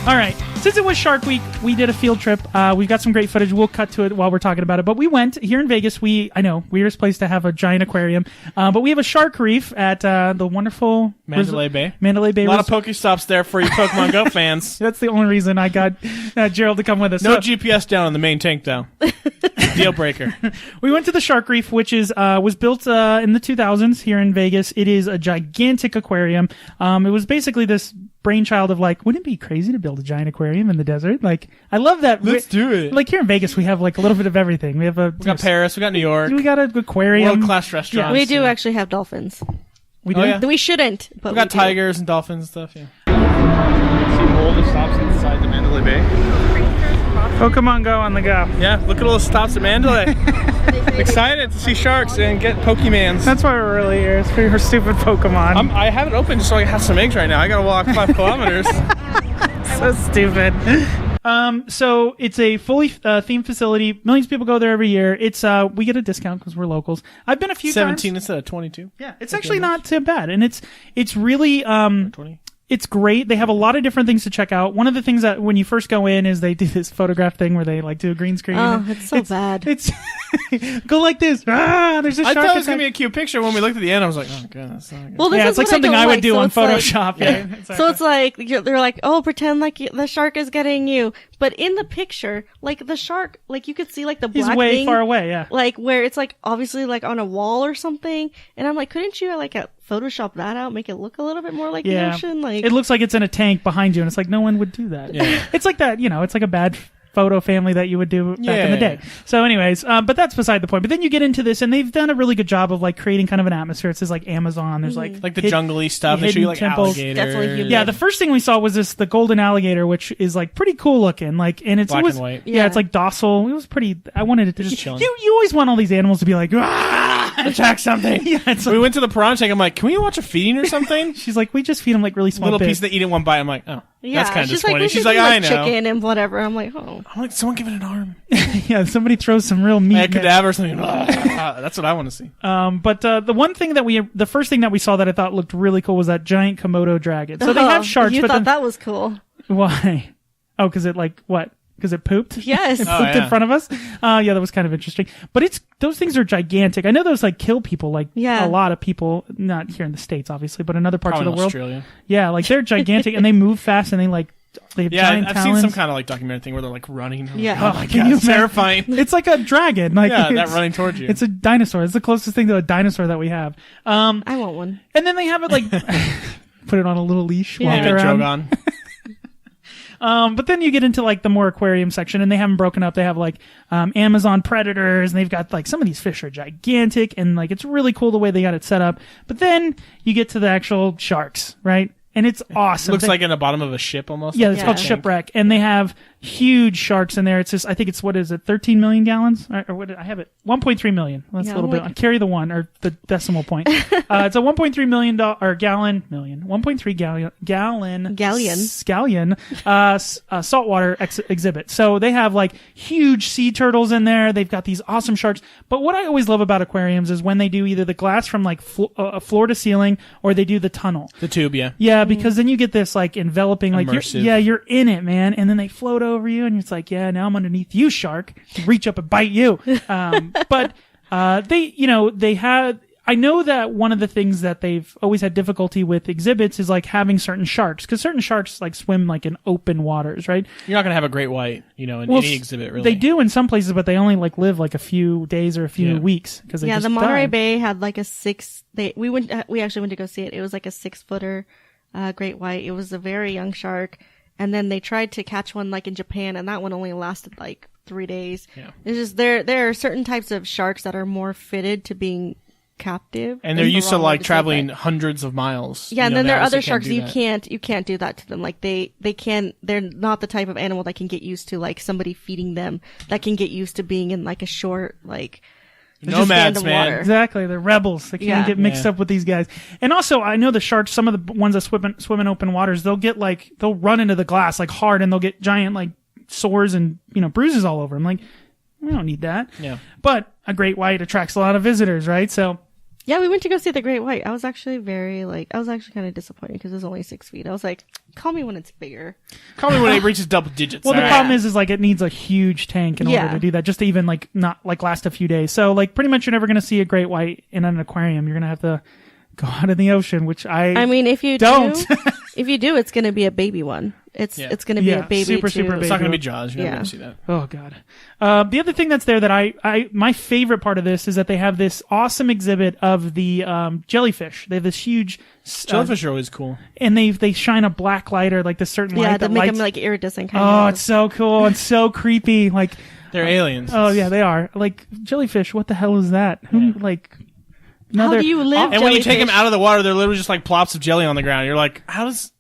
All right. Since it was Shark Week, we did a field trip. We've got some great footage. We'll cut to it while we're talking about it. But we went here in Vegas. I know, weirdest place to have a giant aquarium. But we have a Shark Reef at the wonderful Mandalay Bay. Mandalay Bay. A lot of Pokestops there for you Pokemon Go fans. That's the only reason I got Gerald to come with us. No GPS down on the main tank, though. Deal breaker. We went to the Shark Reef, which was built in the 2000s here in Vegas. It is a gigantic aquarium. It was basically this brainchild of like, wouldn't it be crazy to build a giant aquarium in the desert? Like, I love that. Let's do it. Like here in Vegas, we have like a little bit of everything. We got Paris, we got New York. We got an aquarium. World-class restaurants. Yeah. We do actually have dolphins. We do? Oh, yeah. We shouldn't, but we got do. tigers and dolphins and stuff, yeah. See all the stops inside the Mandalay Bay. Pokemon Go on the go. Yeah, look at all the stops at Mandalay. Excited to see sharks and get Pokemans. That's why we're really here. It's for your stupid Pokemon. I have it open just so I can have some eggs right now. I gotta walk 5 kilometers. So stupid. So it's a fully themed facility. Millions of people go there every year. It's we get a discount because we're locals. I've been a few 17 times. instead of 22. Yeah, it's actually not too bad, and it's really 20. It's great. They have a lot of different things to check out. One of the things that when you first go in is they do this photograph thing where they like do a green screen. Oh, it's so bad. It's go like this. There's a I shark. thought it was gonna be a cute picture. When we looked at the end, I was like, oh god, that's not good. Well, this Yeah, is it's like what something I would do so on it's like- Photoshop. Yeah. So it's like they're like, oh, pretend like the shark is getting you, but in the picture, like the shark, like you could see like the He's black way thing, far away. Yeah. like where it's like obviously like on a wall or something. And I'm like, couldn't you like Photoshop that out, make it look a little bit more like the ocean? Like it looks like it's in a tank behind you, and it's like no one would do that. Yeah. It's like that, it's like a bad photo family that you would do back in the day. So anyways, but that's beside the point. But then you get into this, and they've done a really good job of like creating kind of an atmosphere. It says like Amazon. There's like the jungly stuff. They show you like temples. alligators. Definitely human. Yeah, the first thing we saw was the golden alligator, which is like pretty cool looking. Like, and it's Black always, and white. Yeah, it's like docile. It was pretty. I wanted it to just chilling. You always want all these animals to be like, Attack something. Yeah, it's we went to the piranha tank. I'm like, can we watch a feeding or something? She's like, we just feed them like really small Little bits. piece they eat in one bite. I'm like, oh, yeah, that's kind of she's disappointing. like, She's like, do, I know. chicken and whatever. I'm like, oh. I'm like, someone give it an arm. Yeah, somebody throws some real meat. Like a in there. cadaver or something. That's what I want to see. But the first thing that we saw that I thought looked really cool was that giant Komodo dragon. So they have sharks, You but thought then, that was cool. why? Oh, because it like what? Because it pooped? Yes. It Oh, pooped in front of us? Yeah, that was kind of interesting. But those things are gigantic. I know those like kill people, like a lot of people, not here in the States, obviously, but in other parts Probably of the world. Australia. Yeah, like they're gigantic and they move fast and they have giant I've talons. seen some kind of like documentary thing where they're like running. Yeah. Oh my Can god, you it's terrifying. It's like a dragon. Like Yeah, that it's- running towards you. It's a dinosaur. It's the closest thing to a dinosaur that we have. I want one. And then they have it like put it on a little leash, walk David around. Drogon. But then you get into like the more aquarium section, and they have them broken up. They have like Amazon predators, and they've got like some of these fish are gigantic, and like it's really cool the way they got it set up. But then you get to the actual sharks, right? And it's awesome. Looks like in the bottom of a ship almost. Yeah, it's Yeah. called Shipwreck, and they have huge sharks in there. It's just, I think it's, what is it, 13 million gallons? Or what did I have it? 1.3 million. That's Yeah, a little bit. like- Carry the one, or the decimal point. It's a 1.3 million or gallon, 1.3 scallion, saltwater exhibit. So they have like huge sea turtles in there. They've got these awesome sharks. But what I always love about aquariums is when they do either the glass from like floor to ceiling, or they do the tunnel. The tube, yeah. Yeah, because then you get this like enveloping, like Immersive. you're in it, man, and then they float over you, and it's like, yeah, now I'm underneath you, shark, reach up and bite you. But they had. I know that one of the things that they've always had difficulty with exhibits is like having certain sharks, because certain sharks like swim like in open waters, right? You're not gonna have a great white, in any exhibit, really. They do in some places, but they only like live like a few days or a few weeks because they just the Monterey die. Bay had like a we actually went to go see it. It was like a 6-footer great white. It was a very young shark, and then they tried to catch one like in Japan, and that one only lasted like 3 days. Yeah. It's just there are certain types of sharks that are more fitted to being captive, And they're is the used to wrong way like say it, traveling but- hundreds of miles. Yeah, and then there are they other obviously sharks can't do you can't do that to them. Like they can, they're not the type of animal that can get used to like somebody feeding them, that can get used to being in like a short like Nomads, stand of man. water. Exactly, they're rebels. They can't get mixed up with these guys. And also, I know the sharks. Some of the ones that swim in open waters, they'll run into the glass like hard, and they'll get giant like sores and bruises all over them. Like, we don't need that. Yeah. But a great white attracts a lot of visitors, right? So Yeah, we went to go see the great white. I was actually kind of disappointed because it was only 6 feet. I was like, call me when it's bigger. Call me when it reaches double digits. Well, the all right? problem is like it needs a huge tank in order to do that, just to even like not like last a few days. So like pretty much you're never going to see a great white in an aquarium. You're going to have to go out in the ocean, which I mean, if you don't. if you do, it's going to be a baby one. It's going to be a baby super too. baby. It's not going to be Jaws. You're never going to see that. Oh god. The other thing that's there that my favorite part of this is that they have this awesome exhibit of the jellyfish. They have this huge Jellyfish are always cool, and they shine a black light or like this certain light that that make lights. them like iridescent kind of. Oh, it's so cool and so creepy. Like they're aliens. oh yeah, they are. Like jellyfish. What the hell is that? Who like? How do you live? And when you take them out of the water, they're literally just like plops of jelly on the ground. You're like, how does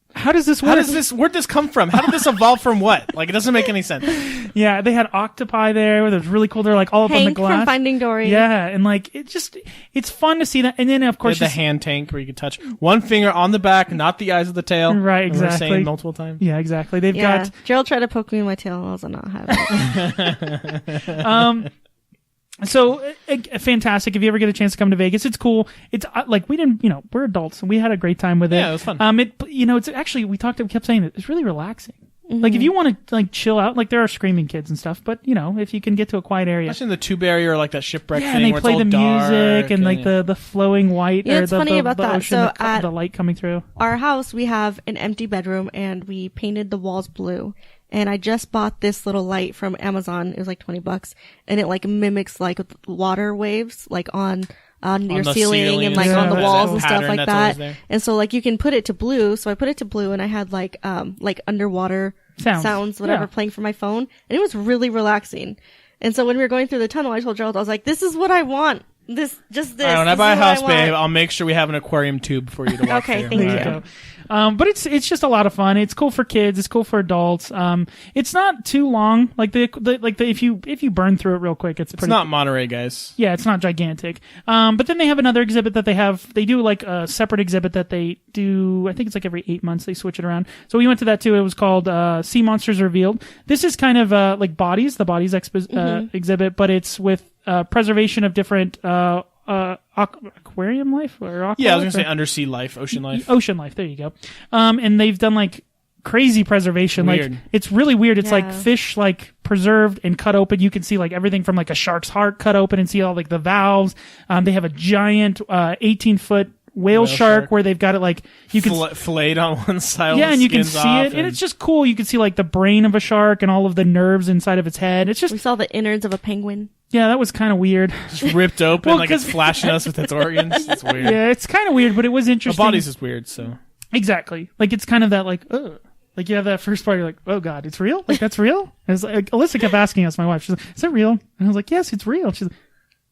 this work? where'd this come from? How did this evolve from what? Like, it doesn't make any sense. Yeah, they had octopi there. That was really cool. They're like all up on the Hank glass. from Finding Dory. Yeah, and like it's fun to see that. And then of course The hand tank where you can touch one finger on the back, not the eyes of the tail. Right, as we're exactly. saying multiple times. Yeah, exactly. They've got Gerald tried to poke me in my tail, and I was not having it. so fantastic. If you ever get a chance to come to Vegas, it's cool. It's like we didn't, we're adults and we had a great time with it. Yeah, it was fun. It's actually we kept saying it. It's really relaxing. Like if you want to like chill out, like there are screaming kids and stuff, but if you can get to a quiet area, especially in the tube area or like that shipwreck yeah, thing, and they where play it's all the music dark and like the flowing white or it's the funny about that. ocean, So the light coming through. Our house, we have an empty bedroom, and we painted the walls blue. And I just bought this little light from Amazon. It was like $20, and it like mimics like water waves, like on your ceiling and like on the walls and stuff like that. And so like you can put it to blue. So I put it to blue, and I had like underwater sounds whatever playing from my phone, and it was really relaxing. And so when we were going through the tunnel, I told Gerald, I was like, "This is what I want. This." All right, when I buy a house, babe, I'll make sure we have an aquarium tube for you to walk okay, through. thank you. But it's just a lot of fun. It's cool for kids. It's cool for adults. It's not too long. Like if you burn through it real quick, it's not Monterey, guys. Yeah, it's not gigantic. But then they have another exhibit that they do like a separate exhibit that they do. I think it's like every 8 months they switch it around. So we went to that too. It was called Sea Monsters Revealed. This is kind of like the bodies exhibit, but it's with preservation of different aquarium life or aqua I was gonna say undersea life, ocean life. There you go. And they've done like crazy preservation. Weird. Like it's really weird. It's like fish like preserved and cut open. You can see like everything from like a shark's heart cut open and see all like the valves. They have a giant 18-foot whale shark where they've got it like you can filleted on one side. Yeah, and you can see it, and it's just cool. You can see like the brain of a shark and all of the nerves inside of its head. It's just we saw the innards of a penguin. Yeah, that was kind of weird. Just ripped open, like it's flashing us with its organs. It's weird. Yeah, it's kind of weird, but it was interesting. The body's just weird, so. Exactly. Like, it's kind of that, like, ugh. Like, you have that first part, you're like, oh, God, it's real? Like, that's real? And it's like, Alyssa kept asking us, my wife, she's like, is that real? And I was like, yes, it's real. She's like,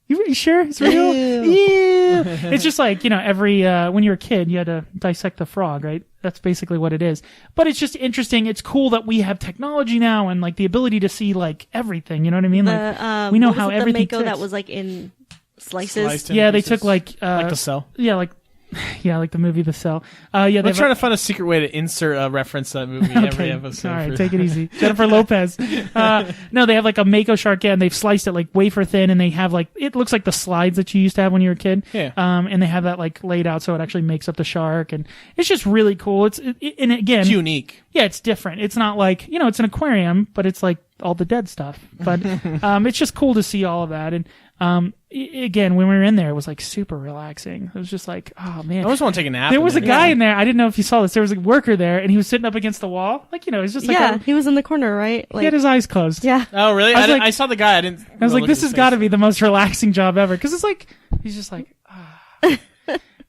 you sure it's real? Ew. It's just like, every, when you're a kid, you had to dissect the frog, right? That's basically what it is. But it's just interesting. It's cool that we have technology now and like the ability to see like everything. You know what I mean? Like we know how everything the mako that was like in slices. Yeah, they took like the cell. Yeah, like the movie The Cell. Yeah, we're trying to find a secret way to insert a reference to that movie every episode. All right, take it easy. Jennifer Lopez. No, they have like a mako shark, and they've sliced it like wafer thin, and they have like, it looks like the slides that you used to have when you were a kid. Yeah. And they have that like laid out so it actually makes up the shark, and it's just really cool. And again, it's unique. Yeah, it's different. It's not like, it's an aquarium, but it's like all the dead stuff. But it's just cool to see all of that. And again, when we were in there, it was like super relaxing. It was just like, oh man, I always want to take a nap. There was a guy in there. I didn't know if you saw this. There was a worker there, and he was sitting up against the wall. Like, he's just like, he was in the corner, right? Like, he had his eyes closed. Yeah. Oh, really? I saw the guy. I was like, this has got to be the most relaxing job ever, because it's like he's just like,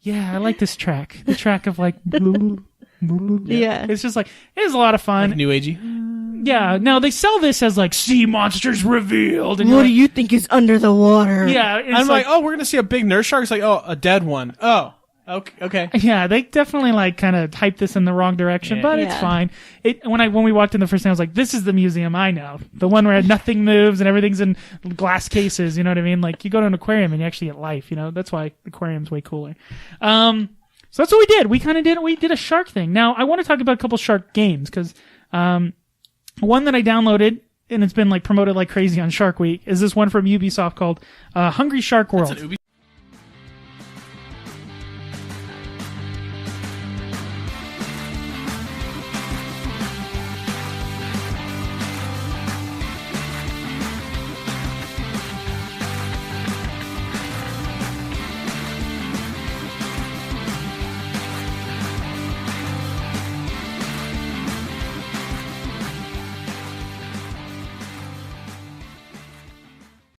yeah, I like this track. The track of like, yeah. It's just like, it is a lot of fun. Like new agey. Yeah, no, they sell this as like Sea Monsters Revealed. And what do you think is under the water? Yeah, I'm like, oh, we're gonna see a big nurse shark. It's like, oh, a dead one. Oh, okay. Yeah, they definitely like kind of hyped this in the wrong direction, but it's fine. When we walked in the first time, I was like, this is the museum I know, the one where nothing moves and everything's in glass cases. You know what I mean? Like you go to an aquarium and you actually get life. That's why the aquarium's way cooler. So that's what we did. We did a shark thing. Now I want to talk about a couple shark games because one that I downloaded and it's been like promoted like crazy on Shark Week is this one from Ubisoft called Hungry Shark World.